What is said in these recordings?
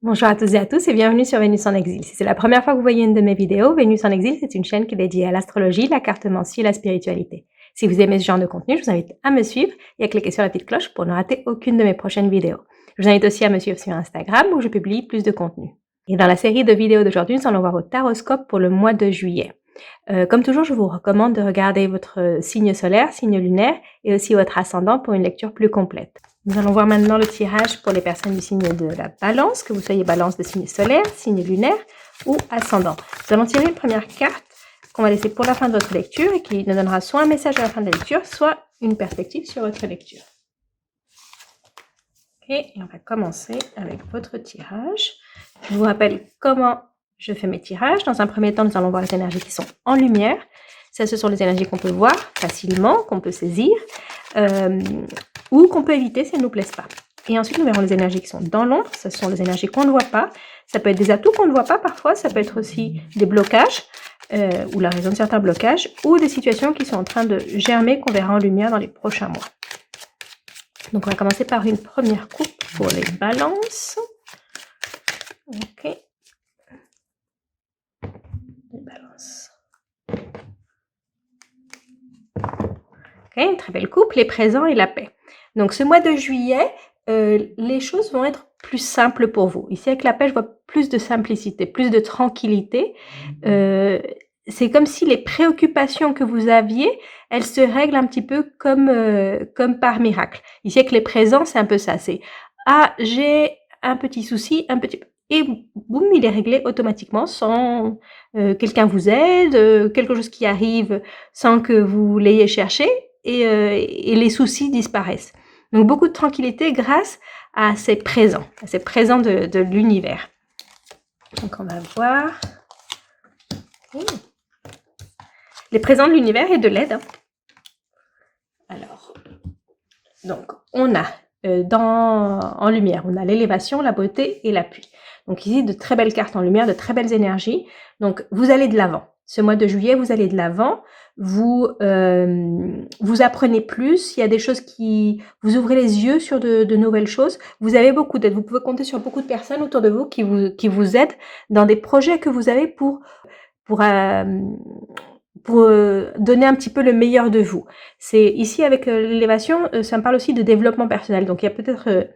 Bonjour à toutes et à tous et bienvenue sur Vénus en exil. Si c'est la première fois que vous voyez une de mes vidéos, Vénus en exil, c'est une chaîne qui est dédiée à l'astrologie, la cartomancie et la spiritualité. Si vous aimez ce genre de contenu, je vous invite à me suivre et à cliquer sur la petite cloche pour ne rater aucune de mes prochaines vidéos. Je vous invite aussi à me suivre sur Instagram où je publie plus de contenu. Et dans la série de vidéos d'aujourd'hui, nous allons voir votre taroscope pour le mois de juillet. Comme toujours, je vous recommande de regarder votre signe solaire, signe lunaire et aussi votre ascendant pour une lecture plus complète. Nous allons voir maintenant le tirage pour les personnes du signe de la balance, que vous soyez balance de signe solaire, signe lunaire ou ascendant. Nous allons tirer une première carte qu'on va laisser pour la fin de votre lecture et qui nous donnera soit un message à la fin de la lecture, soit une perspective sur votre lecture. Ok, et on va commencer avec votre tirage. Je vous rappelle comment je fais mes tirages. Dans un premier temps, nous allons voir les énergies qui sont en lumière. Ça, ce sont les énergies qu'on peut voir facilement, qu'on peut saisir, ou qu'on peut éviter si elles ne nous plaisent pas. Et ensuite, nous verrons les énergies qui sont dans l'ombre. Ce sont les énergies qu'on ne voit pas. Ça peut être des atouts qu'on ne voit pas parfois. Ça peut être aussi des blocages, ou la raison de certains blocages, ou des situations qui sont en train de germer qu'on verra en lumière dans les prochains mois. Donc, on va commencer par une première coupe pour les balances. Ok. Les balances. Ok, une très belle coupe, les présents et la paix. Donc, ce mois de juillet, les choses vont être plus simples pour vous. Ici, avec la paix, je vois plus de simplicité, plus de tranquillité. C'est comme si les préoccupations que vous aviez, elles se règlent un petit peu comme par miracle. Ici, avec les présents, c'est un peu ça. C'est « Ah, j'ai un petit souci, un petit... » Et boum, il est réglé automatiquement sans quelqu'un vous aide, quelque chose qui arrive sans que vous l'ayez cherché et les soucis disparaissent. Donc, beaucoup de tranquillité grâce à ces présents de l'univers. Donc, on va voir... Les présents de l'univers et de l'aide. Alors, donc, on a en lumière, on a l'élévation, la beauté et l'appui. Donc ici, de très belles cartes en lumière, de très belles énergies. Donc, vous allez de l'avant. Ce mois de juillet, vous allez de l'avant. Vous apprenez plus. Il y a des choses qui... Vous ouvrez les yeux sur de nouvelles choses. Vous avez beaucoup d'aide. Vous pouvez compter sur beaucoup de personnes autour de vous qui vous aident dans des projets que vous avez pour donner un petit peu le meilleur de vous. C'est ici avec l'élévation, ça me parle aussi de développement personnel. Donc il y a peut-être,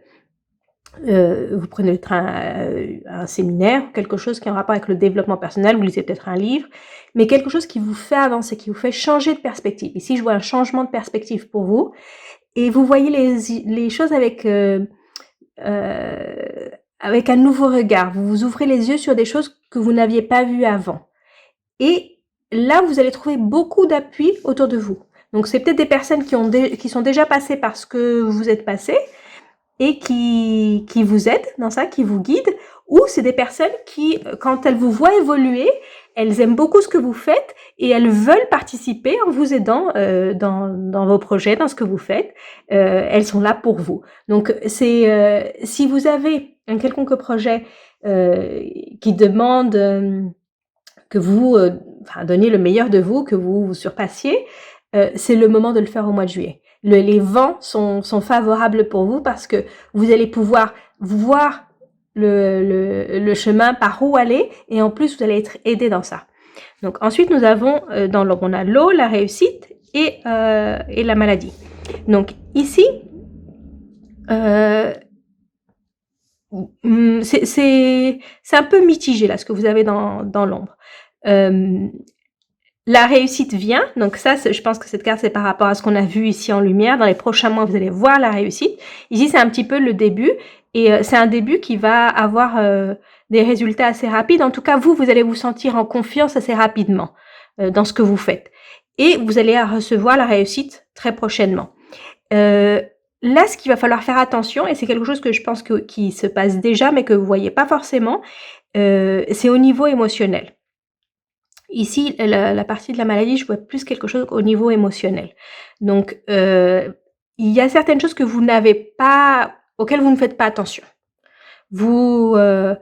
vous prenez un séminaire, quelque chose qui est en rapport avec le développement personnel, vous lisez peut-être un livre, mais quelque chose qui vous fait avancer, qui vous fait changer de perspective. Ici, je vois un changement de perspective pour vous, et vous voyez les choses avec un nouveau regard. Vous vous ouvrez les yeux sur des choses que vous n'aviez pas vues avant. Et là, vous allez trouver beaucoup d'appui autour de vous. Donc, c'est peut-être des personnes qui sont déjà passées par ce que vous êtes passé et qui vous aident dans ça, qui vous guident, ou c'est des personnes qui, quand elles vous voient évoluer, elles aiment beaucoup ce que vous faites et elles veulent participer en vous aidant dans vos projets, dans ce que vous faites. Elles sont là pour vous. Donc, si vous avez un quelconque projet qui demande... que vous donniez le meilleur de vous, que vous vous surpassiez, c'est le moment de le faire au mois de juillet. Les vents sont favorables pour vous parce que vous allez pouvoir voir le chemin par où aller et en plus vous allez être aidé dans ça. Donc ensuite nous avons dans l'ombre, on a l'eau, la réussite et la maladie. Donc ici c'est un peu mitigé là ce que vous avez dans l'ombre. La réussite vient, donc ça, je pense que cette carte, c'est par rapport à ce qu'on a vu ici en lumière. Dans les prochains mois, vous allez voir la réussite. Ici, c'est un petit peu le début, et c'est un début qui va avoir des résultats assez rapides. En tout cas, vous allez vous sentir en confiance assez rapidement dans ce que vous faites. Et vous allez recevoir la réussite très prochainement. Là, ce qu'il va falloir faire attention, et c'est quelque chose que je pense qui se passe déjà, mais que vous voyez pas forcément, c'est au niveau émotionnel. Ici, la partie de la maladie, je vois plus quelque chose au niveau émotionnel. Donc, il y a certaines choses que vous n'avez pas, auxquelles vous ne faites pas attention. Comme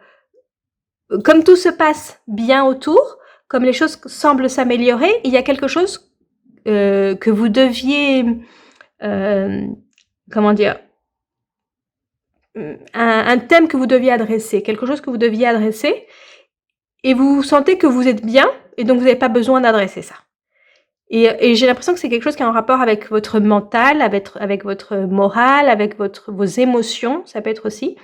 tout se passe bien autour, comme les choses semblent s'améliorer, il y a quelque chose que vous deviez, comment dire, un thème que vous deviez adresser, quelque chose que vous deviez adresser et vous sentez que vous êtes bien et donc vous n'avez pas besoin d'adresser ça. Et j'ai l'impression que c'est quelque chose qui est en rapport avec votre mental, avec votre morale, avec vos émotions, ça peut être aussi,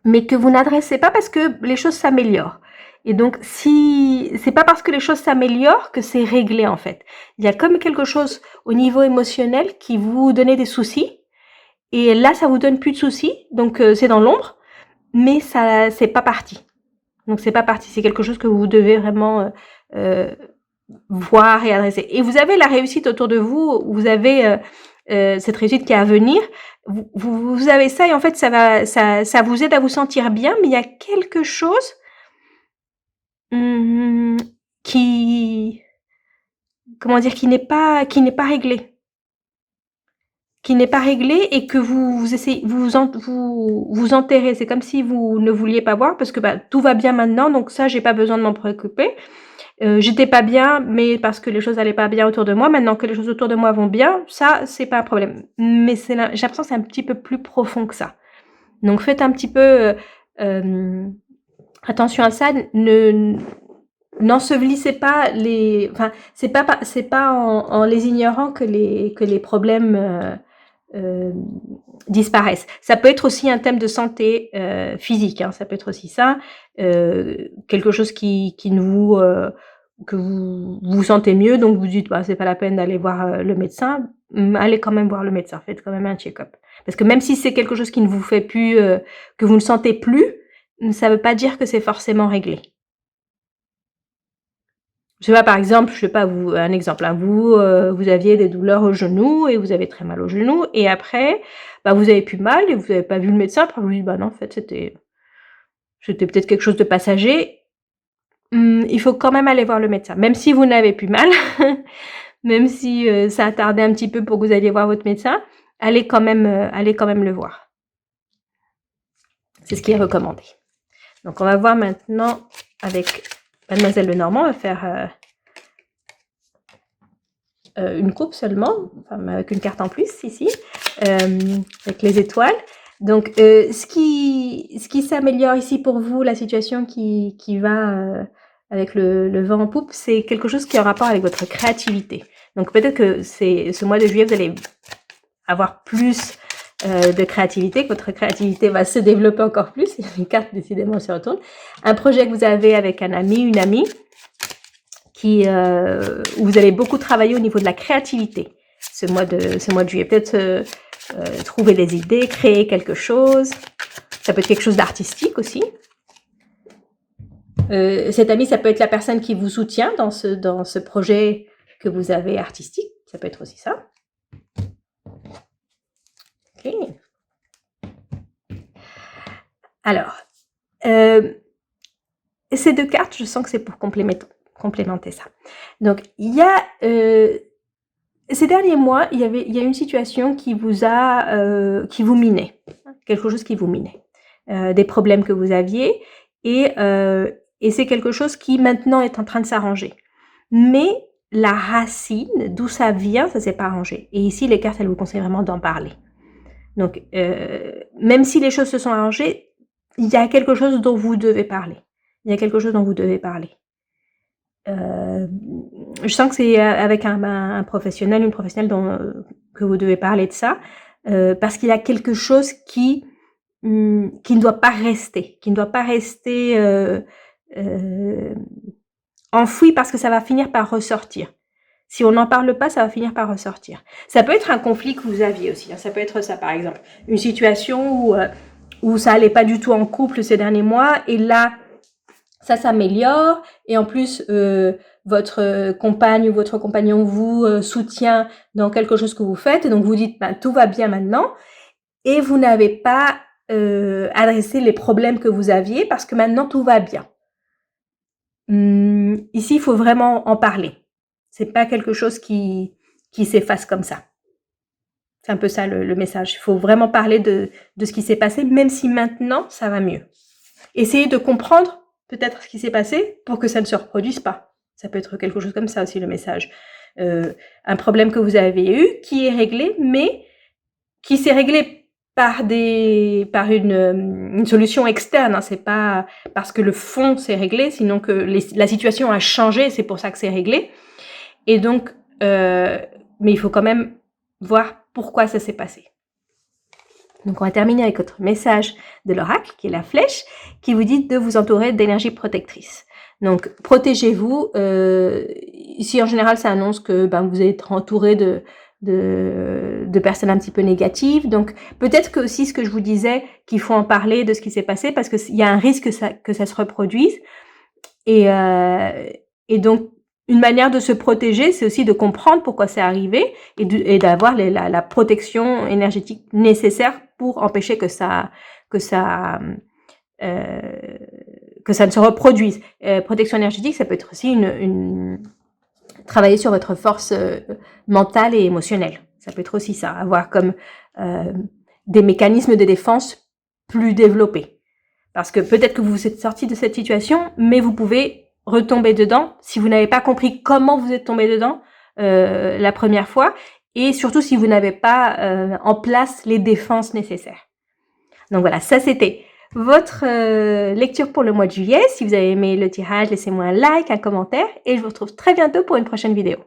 mais que vous n'adressez pas parce que les choses s'améliorent. Et donc, si c'est pas parce que les choses s'améliorent que c'est réglé en fait. Il y a comme quelque chose au niveau émotionnel qui vous donnait des soucis, et là, ça vous donne plus de soucis, donc c'est dans l'ombre, mais ça, c'est pas parti. Donc c'est pas parti, c'est quelque chose que vous devez vraiment voir et adresser. Et vous avez la réussite autour de vous, vous avez cette réussite qui est à venir, vous avez ça et en fait ça vous aide à vous sentir bien, mais il y a quelque chose qui, comment dire, qui n'est pas réglé. Qui n'est pas réglé et que vous essayez, vous enterrez. C'est comme si vous ne vouliez pas voir parce que bah, tout va bien maintenant, donc ça, j'ai pas besoin de m'en préoccuper. J'étais pas bien, mais parce que les choses allaient pas bien autour de moi. Maintenant que les choses autour de moi vont bien, ça, c'est pas un problème. Mais j'ai l'impression que c'est un petit peu plus profond que ça. Donc faites un petit peu attention à ça. N'ensevelissez pas les, enfin, c'est pas en les ignorant que les problèmes disparaissent. Ça peut être aussi un thème de santé physique, hein, ça peut être aussi ça, quelque chose qui nous que vous vous sentez mieux, donc vous dites bah c'est pas la peine d'aller voir le médecin, allez quand même voir le médecin, faites quand même un check-up. Parce que même si c'est quelque chose qui ne vous fait plus, que vous ne sentez plus, ça veut pas dire que c'est forcément réglé. Je sais pas, par exemple, je sais pas, vous, un exemple, hein, vous aviez des douleurs au genou et vous avez très mal au genou et après, bah, vous avez plus mal et vous avez pas vu le médecin. Après, vous dites, bah non, en fait, c'était peut-être quelque chose de passager. Il faut quand même aller voir le médecin, même si vous n'avez plus mal, même si ça a tardé un petit peu pour que vous alliez voir votre médecin, allez quand même le voir. C'est ce qui est recommandé. Donc, on va voir maintenant avec Mademoiselle Lenormand, on va faire une coupe seulement, enfin, avec une carte en plus ici, avec les étoiles. Donc, ce qui s'améliore ici pour vous, la situation qui va avec le vent en poupe, c'est quelque chose qui est en rapport avec votre créativité. Donc, peut-être que ce mois de juillet, vous allez avoir plus de créativité, que votre créativité va se développer encore plus. Les cartes, décidément, se retournent. Un projet que vous avez avec un ami, une amie, où vous allez beaucoup travailler au niveau de la créativité ce mois de juillet. Peut-être trouver des idées, créer quelque chose. Ça peut être quelque chose d'artistique aussi. Cet ami, ça peut être la personne qui vous soutient dans ce projet que vous avez artistique. Ça peut être aussi ça. Ok. Alors, ces deux cartes, je sens que c'est pour complémenter ça. Donc, il y a ces derniers mois, il y a une situation qui vous minait, quelque chose qui vous minait, des problèmes que vous aviez, et c'est quelque chose qui maintenant est en train de s'arranger. Mais la racine, d'où ça vient, ça s'est pas arrangé. Et ici, les cartes, elles vous conseillent vraiment d'en parler. Donc, même si les choses se sont arrangées, il y a quelque chose dont vous devez parler. Il y a quelque chose dont vous devez parler. Je sens que c'est avec un professionnel, une professionnelle que vous devez parler de ça, parce qu'il y a quelque chose qui ne doit pas rester, enfoui, parce que ça va finir par ressortir. Si on n'en parle pas, ça va finir par ressortir. Ça peut être un conflit que vous aviez aussi, hein. Ça peut être ça, par exemple, une situation où ça allait pas du tout en couple ces derniers mois, et là, ça s'améliore, et en plus, votre compagne ou votre compagnon vous soutient dans quelque chose que vous faites, et donc vous dites, ben, tout va bien maintenant, et vous n'avez pas adressé les problèmes que vous aviez, parce que maintenant tout va bien. Ici, il faut vraiment en parler. C'est pas quelque chose qui s'efface comme ça. C'est un peu ça le message. Il faut vraiment parler de ce qui s'est passé, même si maintenant ça va mieux. Essayez de comprendre peut-être ce qui s'est passé pour que ça ne se reproduise pas. Ça peut être quelque chose comme ça aussi, le message. Un problème que vous avez eu, qui est réglé, mais qui s'est réglé par une solution externe, hein. C'est pas parce que le fond s'est réglé, sinon que la situation a changé, c'est pour ça que c'est réglé. Et donc, mais il faut quand même voir pourquoi ça s'est passé. Donc on va terminer avec votre message de l'oracle, qui est la flèche, qui vous dit de vous entourer d'énergie protectrice. Donc protégez-vous. Ici en général, ça annonce que vous allez être entouré de personnes un petit peu négatives. Donc peut-être que aussi ce que je vous disais, qu'il faut en parler de ce qui s'est passé, parce qu'il y a un risque que ça se reproduise. Et donc une manière de se protéger, c'est aussi de comprendre pourquoi c'est arrivé et d'avoir la protection énergétique nécessaire pour empêcher que ça ne se reproduise. Protection énergétique, ça peut être aussi travailler sur votre force mentale et émotionnelle. Ça peut être aussi ça, avoir comme des mécanismes de défense plus développés. Parce que peut-être que vous êtes sorti de cette situation, mais vous pouvez retomber dedans si vous n'avez pas compris comment vous êtes tombé dedans la première fois, et surtout si vous n'avez pas en place les défenses nécessaires. Donc voilà, ça c'était votre lecture pour le mois de juillet. Si vous avez aimé le tirage, laissez-moi un like, un commentaire, et je vous retrouve très bientôt pour une prochaine vidéo.